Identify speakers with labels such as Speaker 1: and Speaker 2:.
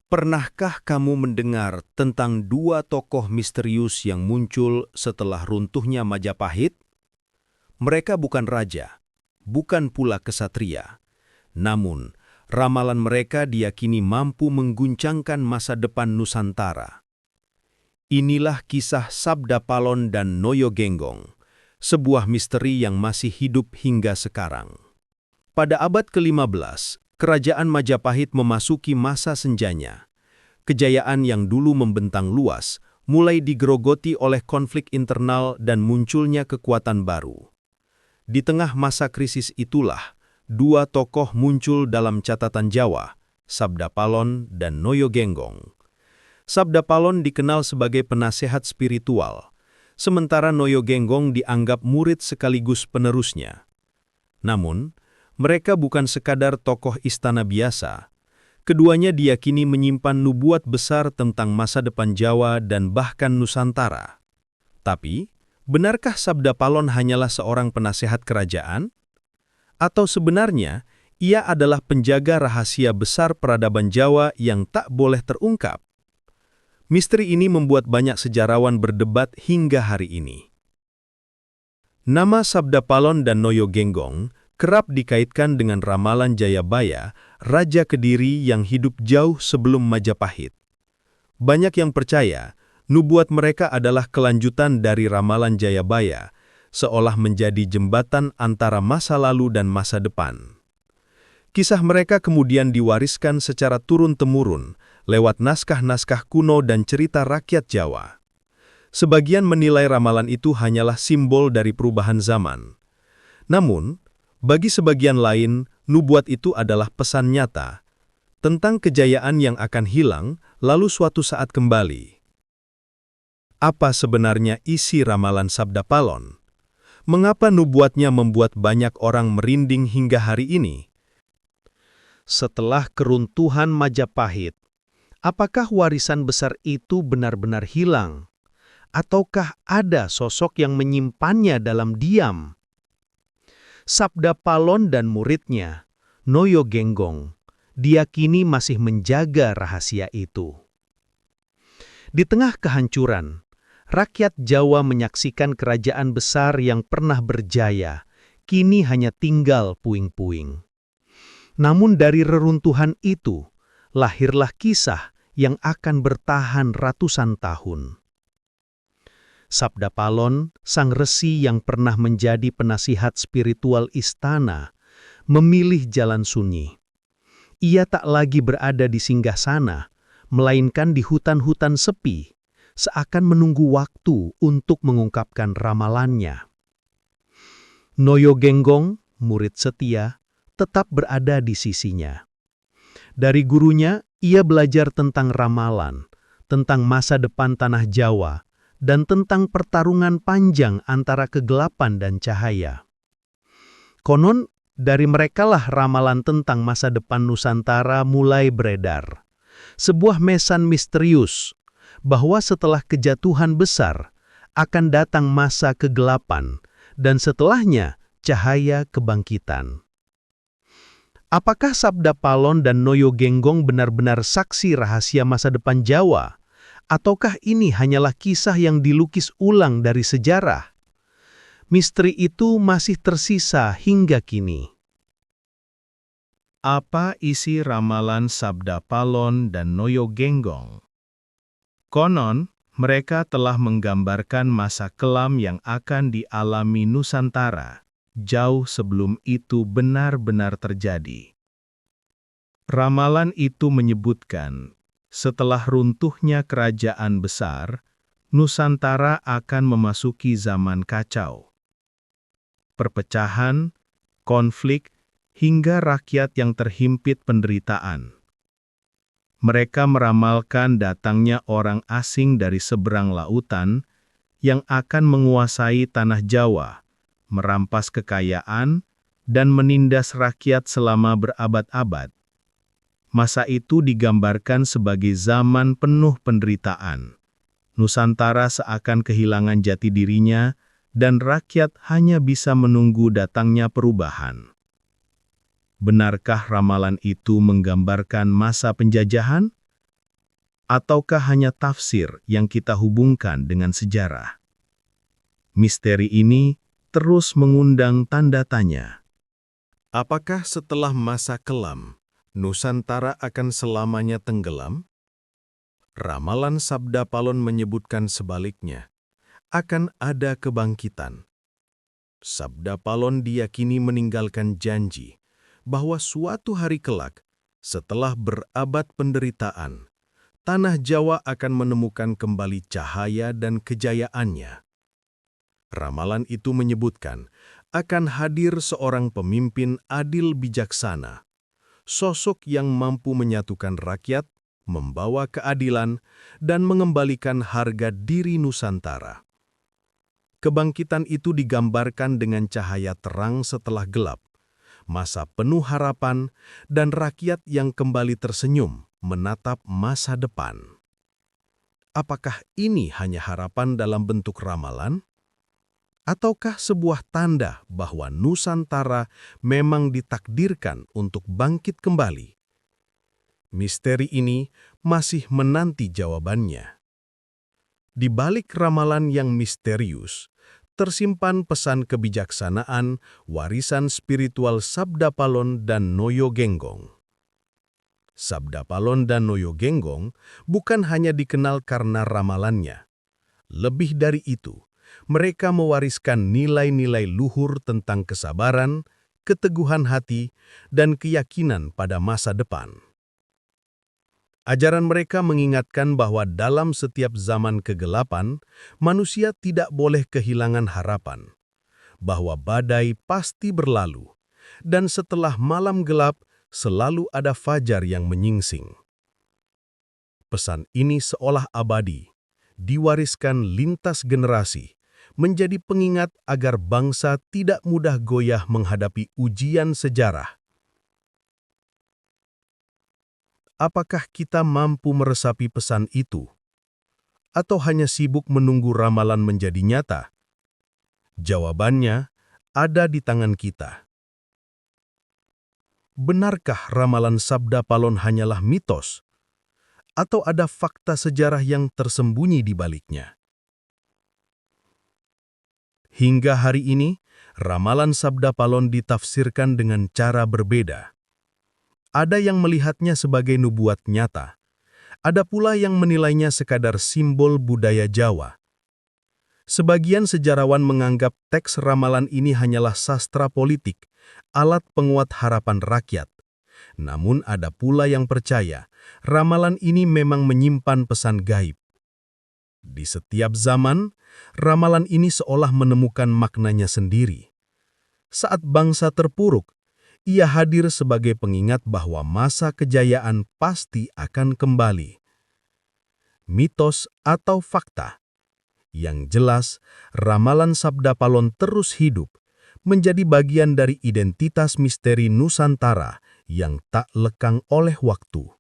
Speaker 1: Pernahkah kamu mendengar tentang dua tokoh misterius yang muncul setelah runtuhnya Majapahit? Mereka bukan raja, bukan pula kesatria. Namun, ramalan mereka diyakini mampu mengguncangkan masa depan Nusantara. Inilah kisah Sabda Palon dan Noyo Genggong, sebuah misteri yang masih hidup hingga sekarang. Pada abad ke-15, Kerajaan Majapahit memasuki masa senjanya. Kejayaan yang dulu membentang luas mulai digerogoti oleh konflik internal dan munculnya kekuatan baru. Di tengah masa krisis itulah, dua tokoh muncul dalam catatan Jawa, Sabda Palon dan Noyo Genggong. Sabda Palon dikenal sebagai penasehat spiritual, sementara Noyo Genggong dianggap murid sekaligus penerusnya. Namun, mereka bukan sekadar tokoh istana biasa. Keduanya diyakini menyimpan nubuat besar tentang masa depan Jawa dan bahkan Nusantara. Tapi, benarkah Sabda Palon hanyalah seorang penasehat kerajaan? Atau sebenarnya, ia adalah penjaga rahasia besar peradaban Jawa yang tak boleh terungkap? Misteri ini membuat banyak sejarawan berdebat hingga hari ini. Nama Sabda Palon dan Noyo Genggong kerap dikaitkan dengan ramalan Jayabaya, Raja Kediri yang hidup jauh sebelum Majapahit. Banyak yang percaya, nubuat mereka adalah kelanjutan dari ramalan Jayabaya, seolah menjadi jembatan antara masa lalu dan masa depan. Kisah mereka kemudian diwariskan secara turun-temurun lewat naskah-naskah kuno dan cerita rakyat Jawa. Sebagian menilai ramalan itu hanyalah simbol dari perubahan zaman. Namun, bagi sebagian lain, nubuat itu adalah pesan nyata tentang kejayaan yang akan hilang lalu suatu saat kembali. Apa sebenarnya isi ramalan Sabda Palon? Mengapa nubuatnya membuat banyak orang merinding hingga hari ini? Setelah keruntuhan Majapahit, apakah warisan besar itu benar-benar hilang? Ataukah ada sosok yang menyimpannya dalam diam? Sabda Palon dan muridnya, Noyo Genggong, diyakini masih menjaga rahasia itu. Di tengah kehancuran, rakyat Jawa menyaksikan kerajaan besar yang pernah berjaya, kini hanya tinggal puing-puing. Namun dari reruntuhan itu, lahirlah kisah yang akan bertahan ratusan tahun. Sabda Palon, sang resi yang pernah menjadi penasihat spiritual istana, memilih jalan sunyi. Ia tak lagi berada di singgasana, melainkan di hutan-hutan sepi, seakan menunggu waktu untuk mengungkapkan ramalannya. Noyo Genggong, murid setia, tetap berada di sisinya. Dari gurunya, ia belajar tentang ramalan, tentang masa depan tanah Jawa, dan tentang pertarungan panjang antara kegelapan dan cahaya. Konon, dari merekalah ramalan tentang masa depan Nusantara mulai beredar. Sebuah mesan misterius, bahwa setelah kejatuhan besar, akan datang masa kegelapan, dan setelahnya cahaya kebangkitan. Apakah Sabda Palon dan Noyo Genggong benar-benar saksi rahasia masa depan Jawa? Ataukah ini hanyalah kisah yang dilukis ulang dari sejarah? Misteri itu masih tersisa hingga kini. Apa isi ramalan Sabda Palon dan Noyo Genggong? Konon, mereka telah menggambarkan masa kelam yang akan dialami Nusantara, jauh sebelum itu benar-benar terjadi. Ramalan itu menyebutkan, setelah runtuhnya kerajaan besar, Nusantara akan memasuki zaman kacau. Perpecahan, konflik, hingga rakyat yang terhimpit penderitaan. Mereka meramalkan datangnya orang asing dari seberang lautan yang akan menguasai tanah Jawa, merampas kekayaan, dan menindas rakyat selama berabad-abad. Masa itu digambarkan sebagai zaman penuh penderitaan. Nusantara seakan kehilangan jati dirinya, dan rakyat hanya bisa menunggu datangnya perubahan. Benarkah ramalan itu menggambarkan masa penjajahan?
Speaker 2: Ataukah hanya tafsir yang kita hubungkan dengan sejarah? Misteri ini terus mengundang tanda tanya.
Speaker 1: Apakah setelah masa kelam, Nusantara akan selamanya tenggelam? Ramalan Sabda Palon menyebutkan sebaliknya, akan ada kebangkitan. Sabda Palon diyakini meninggalkan janji bahwa suatu hari kelak, setelah berabad penderitaan, tanah Jawa akan menemukan kembali cahaya dan kejayaannya. Ramalan itu menyebutkan akan hadir seorang pemimpin adil bijaksana, sosok yang mampu menyatukan rakyat, membawa keadilan, dan mengembalikan harga diri Nusantara. Kebangkitan itu digambarkan dengan cahaya terang setelah gelap, masa penuh harapan, dan rakyat yang kembali tersenyum menatap masa depan. Apakah ini hanya harapan dalam bentuk ramalan? Ataukah sebuah tanda bahwa Nusantara memang ditakdirkan untuk bangkit kembali? Misteri ini masih menanti jawabannya. Di balik ramalan yang misterius, tersimpan pesan kebijaksanaan, warisan spiritual Sabda Palon dan Noyo Genggong. Sabda Palon dan Noyo Genggong bukan hanya dikenal karena ramalannya. Lebih dari itu, mereka mewariskan nilai-nilai luhur tentang kesabaran, keteguhan hati, dan keyakinan pada masa depan. Ajaran mereka mengingatkan bahwa dalam setiap zaman kegelapan, manusia tidak boleh kehilangan harapan, bahwa badai pasti berlalu, dan setelah malam gelap selalu ada fajar yang menyingsing. Pesan ini seolah abadi, diwariskan lintas generasi, menjadi pengingat agar bangsa tidak mudah goyah menghadapi ujian sejarah. Apakah kita mampu meresapi pesan itu? Atau hanya sibuk menunggu ramalan menjadi nyata? Jawabannya ada di tangan kita. Benarkah ramalan Sabda Palon hanyalah mitos? Atau ada fakta sejarah yang tersembunyi di baliknya? Hingga hari ini, ramalan Sabda Palon ditafsirkan dengan cara berbeda. Ada yang melihatnya sebagai nubuat nyata. Ada pula yang menilainya sekadar simbol budaya Jawa. Sebagian sejarawan menganggap teks ramalan ini hanyalah sastra politik, alat penguat harapan rakyat. Namun ada pula yang percaya, ramalan ini memang menyimpan pesan gaib. Di setiap zaman, ramalan ini seolah menemukan maknanya sendiri. Saat bangsa terpuruk, ia hadir sebagai pengingat bahwa masa kejayaan pasti akan kembali. Mitos atau fakta? Yang jelas, ramalan Sabda Palon terus hidup, menjadi bagian dari identitas misteri Nusantara yang tak lekang oleh waktu.